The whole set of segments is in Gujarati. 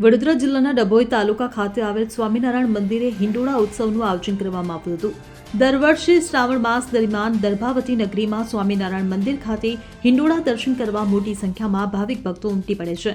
વડોદરા જિલ્લાના ડભોઈ તાલુકા ખાતે આવેલ સ્વામિનારાયણ મંદિરે હિંડોળા ઉત્સવનું આયોજન કરવામાં આવ્યું હતું. દર વર્ષે શ્રાવણ માસ દરમિયાન દર્ભાવતી નગરીમાં સ્વામિનારાયણ મંદિર ખાતે હિંડોળા દર્શન કરવા મોટી સંખ્યામાં ભાવિક ભક્તો ઉમટી પડે છે.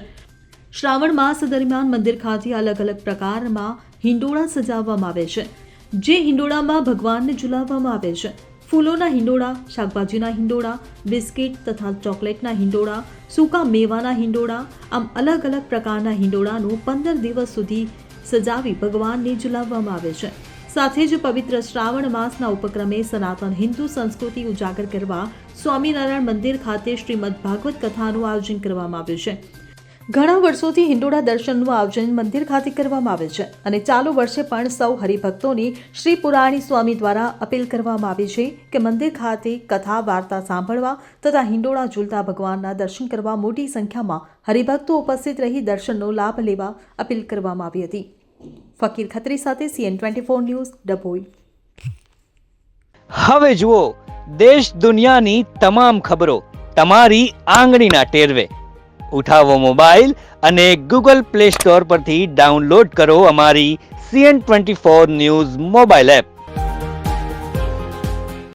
શ્રાવણ માસ દરમિયાન મંદિર ખાતે અલગ અલગ પ્રકારમાં હિંડોળા સજાવવામાં આવે છે. જે હિંડોળામાં ભગવાનને ઝુલાવવામાં આવે છે. ફૂલોના હિંડોળા, શાકભાજીના હિંડોળા, બિસ્કિટ તથા ચોકલેટના હિંડોળા, સૂકા મેવાના હિંડોળા, આમ અલગ અલગ પ્રકારના હિંડોળાનું 15 દિવસ સુધી સજાવી ભગવાનને ઝુલાવવામાં આવે છે. સાથે જ પવિત્ર શ્રાવણ માસના ઉપક્રમે સનાતન હિન્દુ સંસ્કૃતિ ઉજાગર કરવા સ્વામિનારાયણ મંદિર ખાતે શ્રીમદ ભાગવત કથાનું આયોજન કરવામાં આવ્યું છે. ઘણા વર્ષોથી હિંડોળા દર્શનનું આયોજન મંદિર ખાતે કરવામાં આવે છે અને ચાલુ વર્ષે પણ સૌ હરિભક્તોની શ્રી પુરાણી સ્વામી દ્વારા અપીલ કરવામાં આવી છે કે મંદિર ખાતે કથા વાર્તા સાંભળવા તથા હિંડોળા ઝૂલતા ભગવાનના દર્શન કરવા મોટી સંખ્યામાં હરિભક્તો ઉપસ્થિત રહી દર્શનનો લાભ લેવા અપીલ કરવામાં આવી હતી. ફકીર ખત્રી સાથે CN24 ન્યૂઝ, ડભોઈ. હવે જુઓ દેશ દુનિયાની તમામ ખબરો તમારી આંગળીના ટેરવે. ઉઠાવો મોબાઈલ અને Google Play Store પરથી ડાઉનલોડ કરો અમારી CN24 ન્યૂઝ મોબાઈલ એપ.